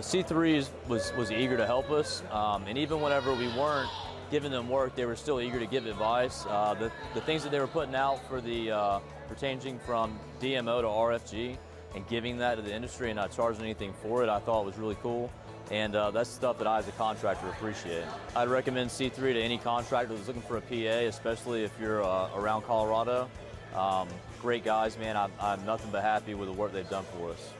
C3 was eager to help us, and even whenever we weren't giving them work, they were still eager to give advice. The things that they were putting out for the changing from DMO to RFG and giving that to the industry and not charging anything for it, I thought was really cool. And that's stuff that I as a contractor appreciate. I'd recommend C3 to any contractor that's looking for a PA, especially if you're around Colorado. Great guys, man. I'm nothing but happy with the work they've done for us.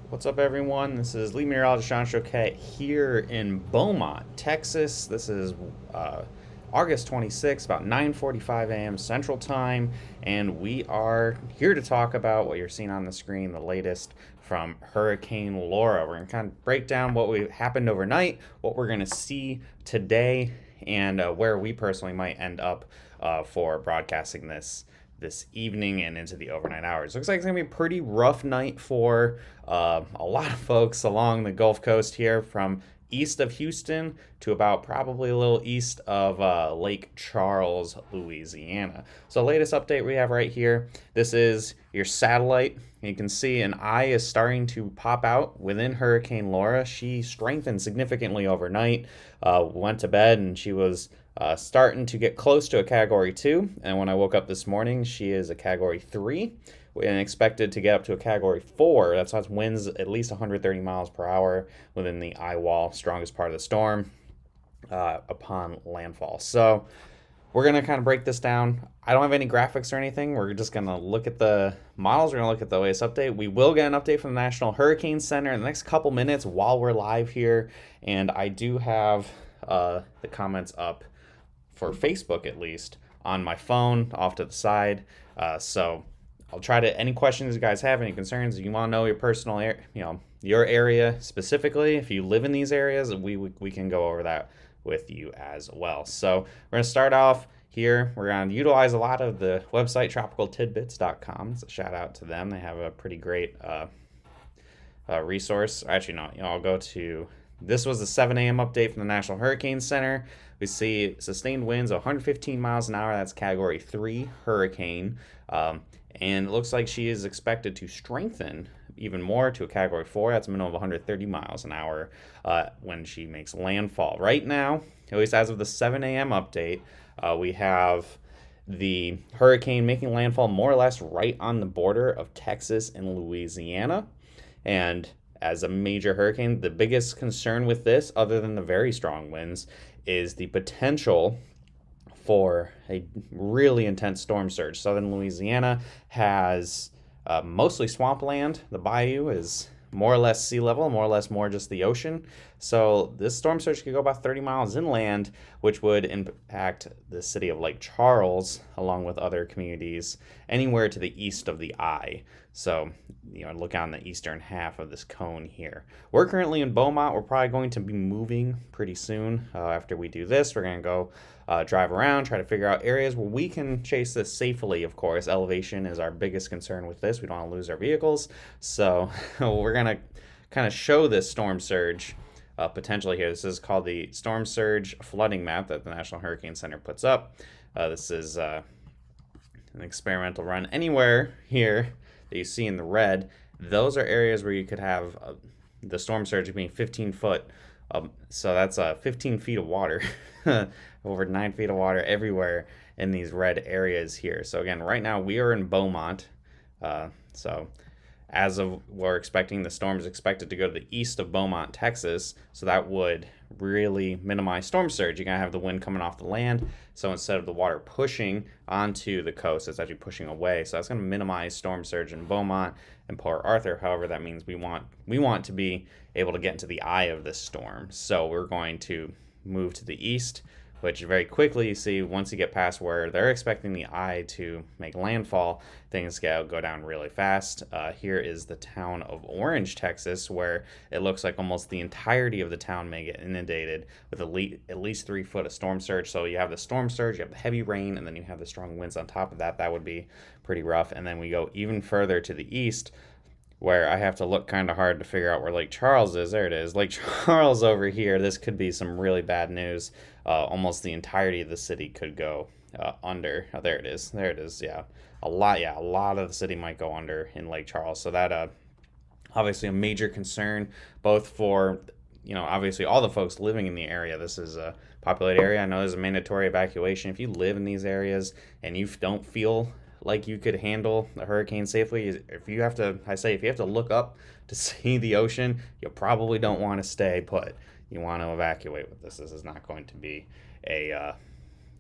What's up, everyone? This is lead meteorologist Sean Choquette here in Beaumont, Texas. This is August 26th, about 9:45 a.m. Central Time, and we are here to talk about what you're seeing on the screen, the latest from Hurricane Laura. We're going to kind of break down what happened overnight, what we're going to see today, and where we personally might end up for broadcasting this evening and into the overnight hours. Looks like it's going to be a pretty rough night for a lot of folks along the Gulf Coast here, from east of Houston to about probably a little east of Lake Charles, Louisiana. So latest update we have right here. This is your satellite. You can see an eye is starting to pop out within Hurricane Laura. She strengthened significantly overnight. Went to bed and she was starting to get close to a Category 2, and when I woke up this morning, she is a Category 3, and expected to get up to a Category 4. That's winds at least 130 miles per hour within the eye wall, strongest part of the storm, upon landfall. So we're going to kind of break this down. I don't have any graphics or anything. We're just going to look at the models. We're going to look at the latest update. We will get an update from the National Hurricane Center in the next couple minutes while we're live here, and I do have the comments up for Facebook, at least, on my phone off to the side. So I'll try to, any questions you guys have, any concerns, if you want to know your personal, your area specifically, if you live in these areas, we can go over that with you as well. So we're going to start off here. We're going to utilize a lot of the website tropicaltidbits.com. It's a shout out to them. They have a pretty great resource. Actually, no, I'll go to, this was the 7 a.m. update from the National Hurricane Center. We see sustained winds of 115 miles an hour. That's Category 3 hurricane. And it looks like she is expected to strengthen even more to a Category 4. That's a minimum of 130 miles an hour when she makes landfall. Right now, at least as of the 7 a.m. update, we have the hurricane making landfall more or less right on the border of Texas and Louisiana. And as a major hurricane, the biggest concern with this, other than the very strong winds, is the potential for a really intense storm surge. Southern Louisiana has mostly swampland. The bayou is more or less sea level, more just the ocean. So this storm surge could go about 30 miles inland, which would impact the city of Lake Charles, along with other communities anywhere to the east of the eye. So, look on the eastern half of this cone here. We're currently in Beaumont. We're probably going to be moving pretty soon. After we do this, we're going to go drive around, try to figure out areas where we can chase this safely, of course. Elevation is our biggest concern with this. We don't want to lose our vehicles. So we're going to kind of show this storm surge potentially here. This is called the Storm Surge Flooding Map that the National Hurricane Center puts up. This is an experimental run. Anywhere here that you see in the red, those are areas where you could have the storm surge being 15 foot. So that's 15 feet of water, over 9 feet of water everywhere. in these red areas here. So again, right now we are in Beaumont. So as of we're expecting, the storm is expected to go to the east of Beaumont, Texas. So that would really minimize storm surge. You're going to have the wind coming off the land. So instead of the water pushing onto the coast, it's actually pushing away. So that's going to minimize storm surge in Beaumont and Port Arthur. However, that means we want to be able to get into the eye of this storm. So we're going to move to the east, which very quickly you see once you get past where they're expecting the eye to make landfall, things go down really fast. Here is the town of Orange, Texas, where it looks like almost the entirety of the town may get inundated with at least 3 foot of storm surge. So you have the storm surge, you have the heavy rain, and then you have the strong winds on top of that. That would be pretty rough. And then we go even further to the east, where I have to look kind of hard to figure out where Lake Charles is. There it is, Lake Charles over here. This could be some really bad news. Almost the entirety of the city could go under. Oh, there it is. There it is. Yeah, a lot of the city might go under in Lake Charles. So that obviously a major concern, both for obviously all the folks living in the area. This is a populated area. I know there's a mandatory evacuation. If you live in these areas and you don't feel like you could handle a hurricane safely, if you have to look up to see the ocean, you probably don't want to stay put. You want to evacuate with this. This is not going to be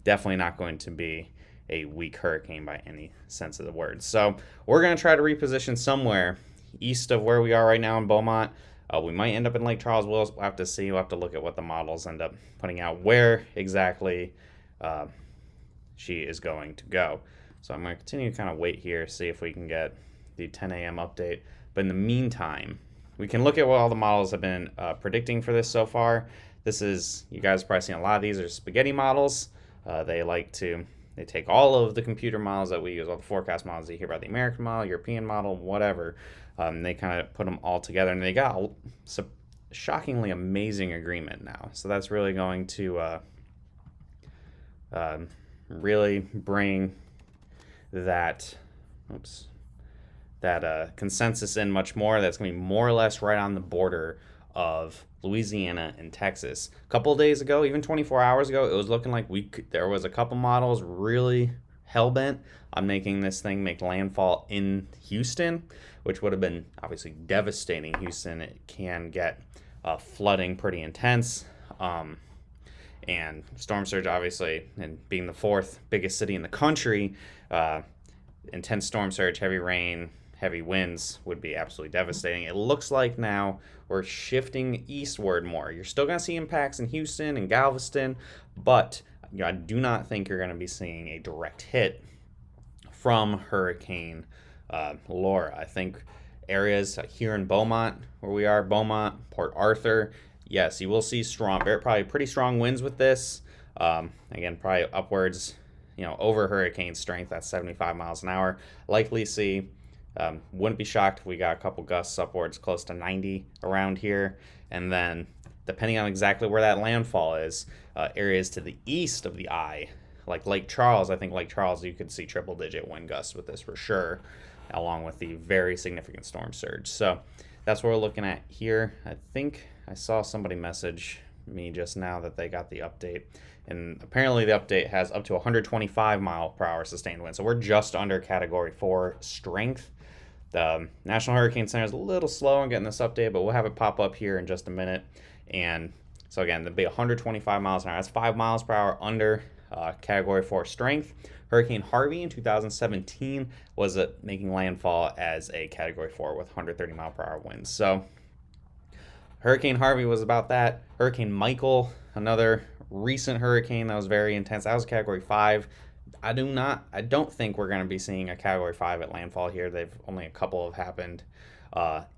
definitely not going to be a weak hurricane by any sense of the word. So we're going to try to reposition somewhere east of where we are right now in Beaumont. We might end up in Lake Charles. We'll have to see. We'll have to look at what the models end up putting out, where exactly she is going to go. So I'm going to continue to kind of wait here, see if we can get the 10 a.m. update. But in the meantime, we can look at what all the models have been predicting for this so far. This is, you guys have probably seen a lot of these are spaghetti models. They take all of the computer models that we use, all the forecast models you hear about, the American model, European model, whatever. They kind of put them all together, and they got a shockingly amazing agreement now. So that's really going to really bring that consensus in much more. That's going to be more or less right on the border of Louisiana and Texas. A couple of days ago, even 24 hours ago, it was looking like there was a couple models really hell-bent on making this thing make landfall in Houston, which would have been obviously devastating. Houston, it can get flooding pretty intense. And storm surge, obviously, and being the 4th biggest city in the country, intense storm surge, heavy rain, heavy winds would be absolutely devastating. It looks like now we're shifting eastward more. You're still going to see impacts in Houston and Galveston, but I do not think you're going to be seeing a direct hit from Hurricane Laura. I think areas here in Beaumont, where we are, Beaumont, Port Arthur, yes, you will see probably pretty strong winds with this. Again, probably upwards, over hurricane strength. That's 75 miles an hour. Likely see, wouldn't be shocked if we got a couple gusts upwards close to 90 around here. And then, depending on exactly where that landfall is, areas to the east of the eye, like Lake Charles, I think Lake Charles, you could see triple-digit wind gusts with this for sure, along with the very significant storm surge. So that's what we're looking at here. I think I saw somebody message me just now that they got the update, and apparently the update has up to 125 mile per hour sustained wind. So we're just under Category 4 strength. The National Hurricane Center is a little slow on getting this update, but we'll have it pop up here in just a minute. And so again, there'll be 125 miles an hour. That's 5 miles per hour under Category 4 strength. Hurricane Harvey in 2017 was making landfall as a Category 4 with 130 mile per hour winds. So Hurricane Harvey was about that. Hurricane Michael, another recent hurricane that was very intense. That was Category 5. I don't think we're going to be seeing a Category 5 at landfall here. Only a couple have happened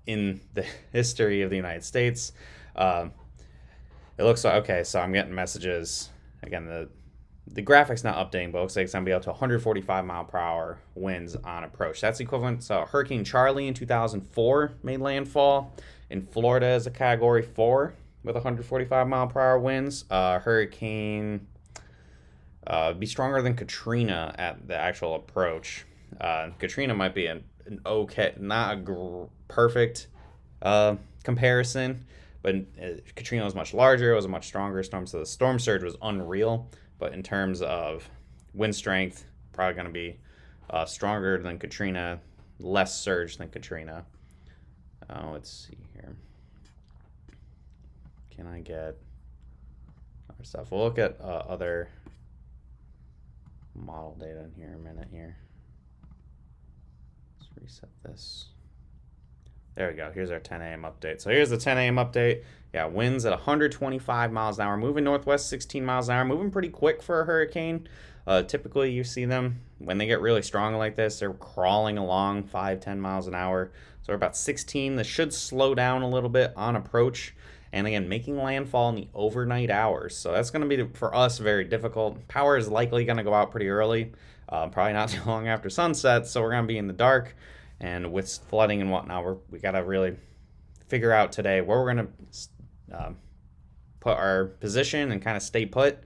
in the history of the United States. It looks like, okay, so I'm getting messages. Again, the graphic's not updating, but it looks like it's going to be up to 145 mile per hour winds on approach. That's equivalent. So Hurricane Charlie in 2004 made landfall in Florida as a Category 4 with 145 mile per hour winds. Hurricane be stronger than Katrina at the actual approach. Katrina might be an okay, not a perfect comparison, but Katrina was much larger. It was a much stronger storm, so the storm surge was unreal. But in terms of Wind strength probably going to be stronger than Katrina, less surge than Katrina. Let's see here. Can I get other stuff? We'll look at other model data in here in a minute here. Let's reset this. There we go. Here's our 10 a.m. update. So here's the 10 a.m. update. Yeah, winds at 125 miles an hour, moving northwest 16 miles an hour, moving pretty quick for a hurricane. Typically, you see them when they get really strong like this, they're crawling along 5-10 miles an hour. So we're about 16. This should slow down a little bit on approach. And again, making landfall in the overnight hours. So that's going to be, for us, very difficult. Power is likely going to go out pretty early, probably not too long after sunset. So we're going to be in the dark. And with flooding and whatnot, we got to really figure out today where we're going to put our position and kind of stay put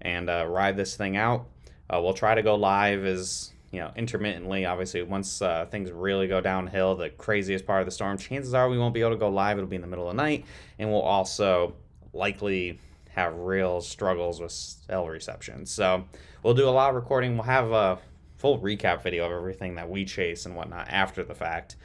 and ride this thing out. We'll try to go live as intermittently. Obviously, once things really go downhill, the craziest part of the storm, chances are we won't be able to go live. It'll be in the middle of the night, and we'll also likely have real struggles with cell reception. So we'll do a lot of recording. We'll have a full recap video of everything that we chase and whatnot after the fact,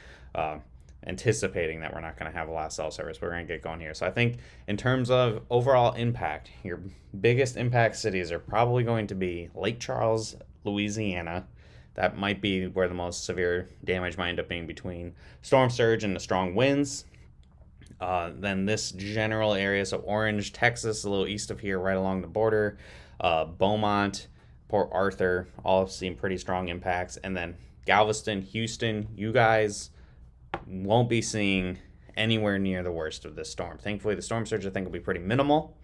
anticipating that we're not going to have a lot of cell service. We're going to get going here. So I think in terms of overall impact, your biggest impact cities are probably going to be Lake Charles, Louisiana. That might be where the most severe damage might end up being between storm surge and the strong winds. Then this general area, so Orange, Texas, a little east of here, right along the border, Beaumont, Port Arthur, all have seen pretty strong impacts. And then Galveston, Houston, you guys won't be seeing anywhere near the worst of this storm. Thankfully, the storm surge, I think, will be pretty minimal.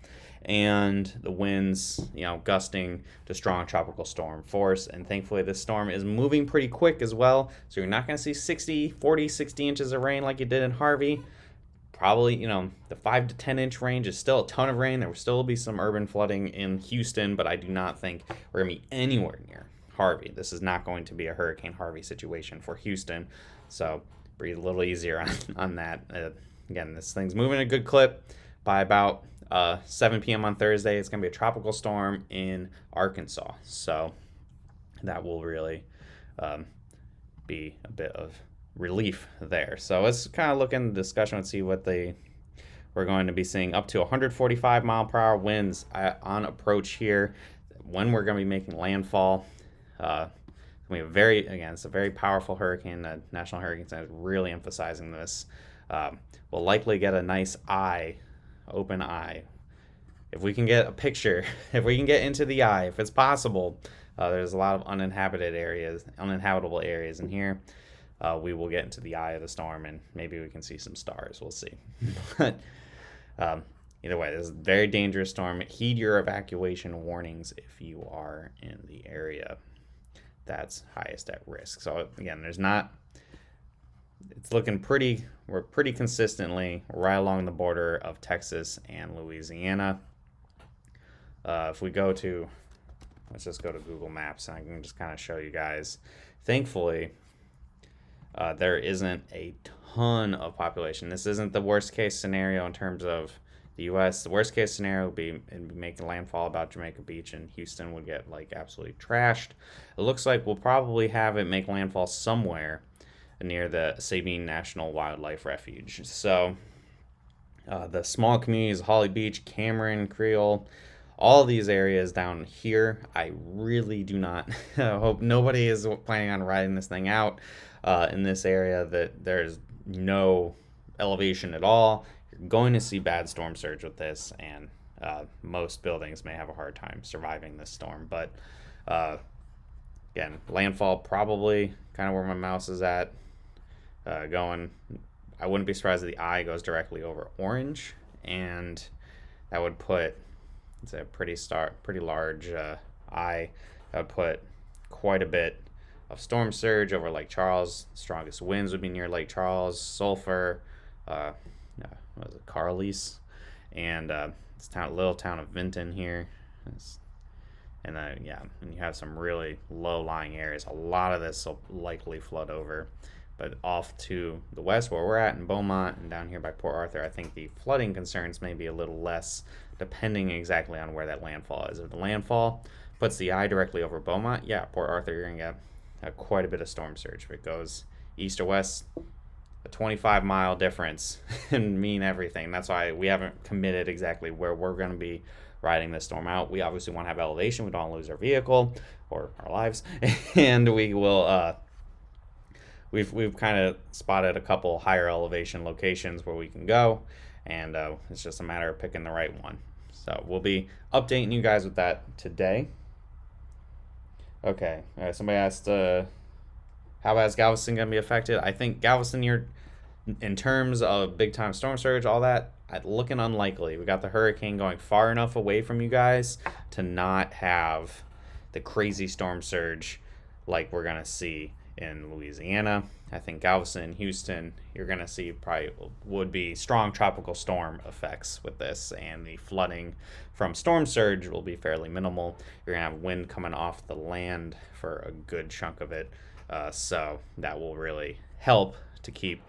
And the winds, gusting to strong tropical storm force. And thankfully, this storm is moving pretty quick as well. So you're not going to see 40, 60 inches of rain like you did in Harvey. Probably, the 5 to 10 inch range is still a ton of rain. There will still be some urban flooding in Houston, but I do not think we're going to be anywhere near Harvey. This is not going to be a Hurricane Harvey situation for Houston. So breathe a little easier on that. Again, this thing's moving at a good clip. By about 7 p.m. on Thursday, it's going to be a tropical storm in Arkansas. So that will really be a bit of relief there. So let's kind of look in the discussion and see what we're going to be seeing. Up to 145 mile per hour winds on approach here when we're going to be making landfall. It's a very powerful hurricane. The National Hurricane Center is really emphasizing this. We'll likely get a nice open eye. If we can get a picture, if we can get into the eye, if it's possible, there's a lot of uninhabitable areas in here. We will get into the eye of the storm, and maybe we can see some stars. We'll see. But either way, this is a very dangerous storm. Heed your evacuation warnings if you are in the area that's highest at risk. So again, it's looking we're pretty consistently right along the border of Texas and Louisiana. If we let's just go to Google Maps, and I can just kind of show you guys. Thankfully, there isn't a ton of population. This isn't the worst case scenario in terms of the U.S. The worst case scenario would be making landfall about Jamaica Beach, and Houston would get absolutely trashed. It looks like we'll probably have it make landfall somewhere near the Sabine National Wildlife Refuge. So the small communities, Holly Beach, Cameron, Creole, all these areas down here, I really do not hope nobody is planning on riding this thing out in this area, that there's no elevation at all. You're going to see bad storm surge with this, and most buildings may have a hard time surviving this storm. But again, landfall probably kind of where my mouse is at. I wouldn't be surprised if the eye goes directly over Orange, and that would put, it's a pretty large eye. That would put quite a bit of storm surge over Lake Charles. The strongest winds would be near Lake Charles, Sulphur, Carlisle, and this little town of Vinton here. And you have some really low-lying areas. A lot of this will likely flood over. But off to the west where we're at in Beaumont and down here by Port Arthur, I think the flooding concerns may be a little less, depending exactly on where that landfall is. If the landfall puts the eye directly over Beaumont, yeah, Port Arthur, you're going to get quite a bit of storm surge. If it goes east or west, a 25-mile difference can mean everything. That's why we haven't committed exactly where we're going to be riding this storm out. We obviously want to have elevation. We don't want to lose our vehicle or our lives. And we will, we've kind of spotted a couple higher elevation locations where we can go. And it's just a matter of picking the right one. So we'll be updating you guys with that today. Okay, somebody asked, how bad is Galveston going to be affected? I think Galveston, in terms of big time storm surge, all that, looking unlikely. We got the hurricane going far enough away from you guys to not have the crazy storm surge like we're going to see in Louisiana. I think Galveston and Houston, you're going to see probably would be strong tropical storm effects with this, and the flooding from storm surge will be fairly minimal. You're going to have wind coming off the land for a good chunk of it, so that will really help to keep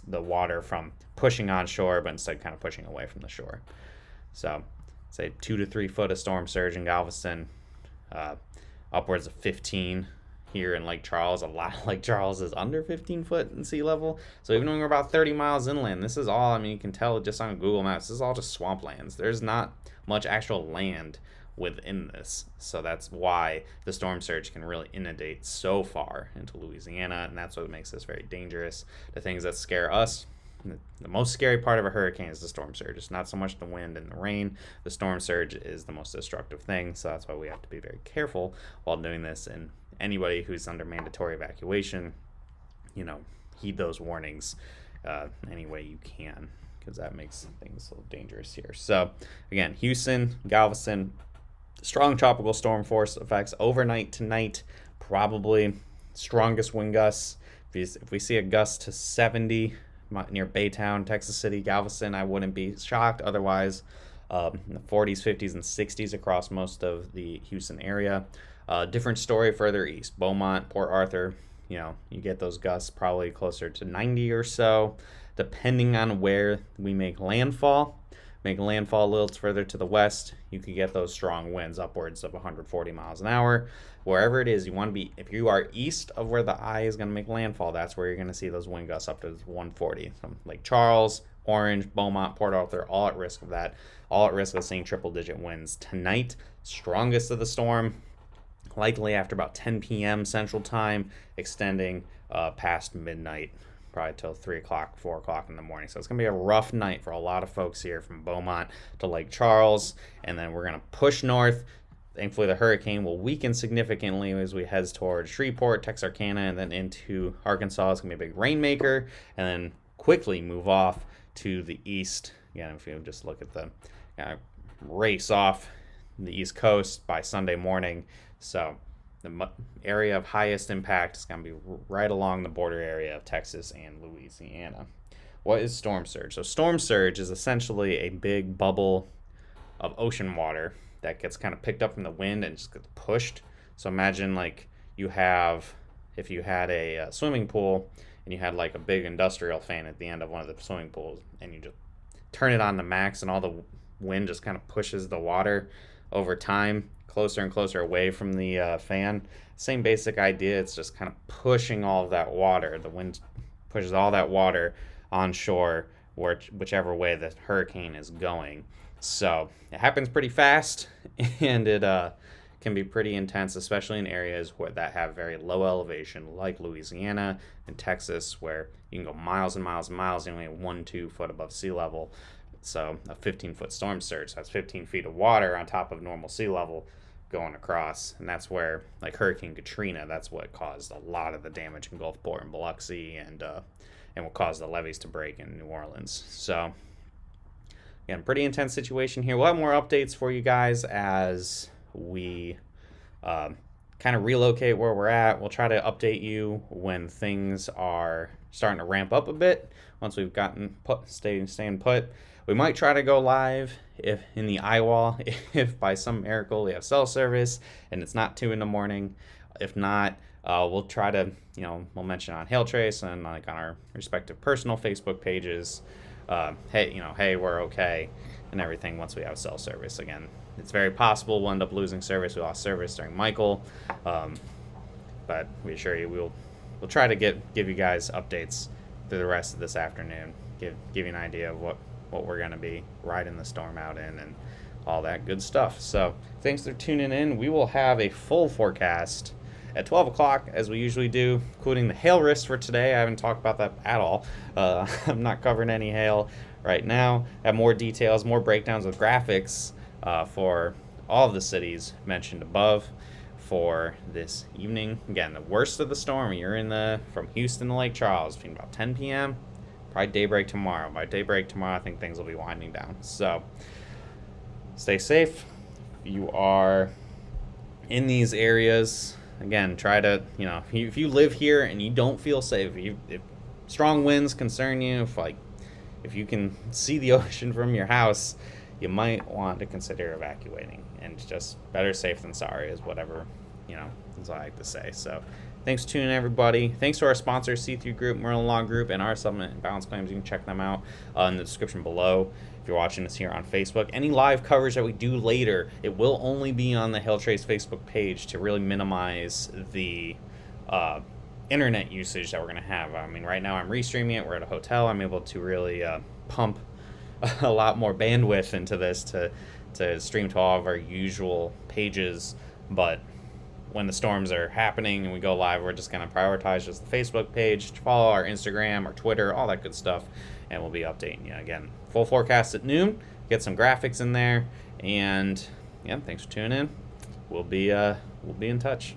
the water from pushing on shore, but instead kind of pushing away from the shore. So say 2 to 3 foot of storm surge in Galveston, upwards of 15 here in Lake Charles. A lot of Lake Charles is under 15 foot in sea level. So even when we're about 30 miles inland, this is all, I mean, you can tell just on Google Maps, this is all just swamplands. There's not much actual land within this. So that's why the storm surge can really inundate so far into Louisiana, and that's what makes this very dangerous. The things that scare us, the most scary part of a hurricane is the storm surge. It's not so much the wind and the rain. The storm surge is the most destructive thing, so that's why we have to be very careful while doing this. And anybody who's under mandatory evacuation, heed those warnings any way you can, because that makes things a little dangerous here. So again, Houston, Galveston, strong tropical storm force effects overnight tonight, probably strongest wind gusts. If we see a gust to 70 near Baytown, Texas City, Galveston, I wouldn't be shocked. Otherwise, the 40s, 50s, and 60s across most of the Houston area. Different story further east, Beaumont, Port Arthur. You get those gusts probably closer to 90 or so, depending on where we make landfall. Make landfall a little further to the west, you could get those strong winds upwards of 140 miles an hour. Wherever it is, you want to be, if you are east of where the eye is going to make landfall, that's where you're going to see those wind gusts up to 140. From Lake Charles, Orange, Beaumont, Port Arthur, all at risk of that, all at risk of seeing triple-digit winds. Tonight, strongest of the storm, likely after about 10 p.m. Central Time, extending past midnight, probably till 3 o'clock, 4 o'clock in the morning. So it's going to be a rough night for a lot of folks here from Beaumont to Lake Charles, and then we're going to push north. Thankfully, the hurricane will weaken significantly as we head towards Shreveport, Texarkana, and then into Arkansas. It's going to be a big rainmaker, and then quickly move off to the east. Again, if you just look at the race off the East Coast by Sunday morning. So the area of highest impact is going to be right along the border area of Texas and Louisiana. What is storm surge? So storm surge is essentially a big bubble of ocean water that gets kind of picked up from the wind and just gets pushed. So imagine like if you had a swimming pool and you had like a big industrial fan at the end of one of the swimming pools, and you just turn it on the max, and all the wind just kind of pushes the water over time closer and closer away from the fan. Same basic idea. It's just kind of pushing all of that water. The wind pushes all that water on shore, whichever way the hurricane is going. So it happens pretty fast, and it can be pretty intense, especially in areas that have very low elevation, like Louisiana and Texas, where you can go miles and miles and miles, only 1-2 foot above sea level. So a 15-foot storm surge, that's 15 feet of water on top of normal sea level going across. And that's where, like Hurricane Katrina, that's what caused a lot of the damage in Gulfport and Biloxi, and what caused the levees to break in New Orleans. So again, pretty intense situation here. We'll have more updates for you guys as we kind of relocate where we're at. We'll try to update you when things are starting to ramp up a bit. Once we've gotten staying put, we might try to go live if in the eyewall, if by some miracle we have cell service and it's not 2 a.m. If not, we'll try to, we'll mention on Hail Trace and like on our respective personal Facebook pages, hey, we're okay and everything once we have cell service again. it's very possible we'll end up losing service. We lost service during Michael, but we assure you we'll try to give you guys updates through the rest of this afternoon. Give you an idea of what we're going to be riding the storm out in and all that good stuff. So thanks for tuning in. We will have a full forecast at 12 o'clock, as we usually do, including the hail risk for today. I haven't talked about that at all. I'm not covering any hail right now. I have more details, more breakdowns with graphics for all of the cities mentioned above for this evening. Again, the worst of the storm, you're from Houston to Lake Charles between about 10 p.m. probably daybreak tomorrow. By daybreak tomorrow, I think things will be winding down. So stay safe. If you are in these areas, again, try to, if you live here and you don't feel safe, if strong winds concern you, if you can see the ocean from your house, you might want to consider evacuating. And just better safe than sorry is whatever, is what I like to say. So thanks for tuning in, everybody. Thanks to our sponsors, C3 Group, Merlin Law Group, and our Supplement and Balance Claims. You can check them out in the description below. If you're watching this here on Facebook, any live coverage that we do later, it will only be on the Hail Trace Facebook page to really minimize the internet usage that we're going to have. I mean, right now I'm restreaming it. We're at a hotel. I'm able to really pump a lot more bandwidth into this to stream to all of our usual pages. But when the storms are happening and we go live, we're just going to prioritize just the Facebook page, follow our Instagram, our Twitter, all that good stuff, and we'll be updating you. Again, full forecast at noon, get some graphics in there, and yeah, thanks for tuning in. We'll be in touch.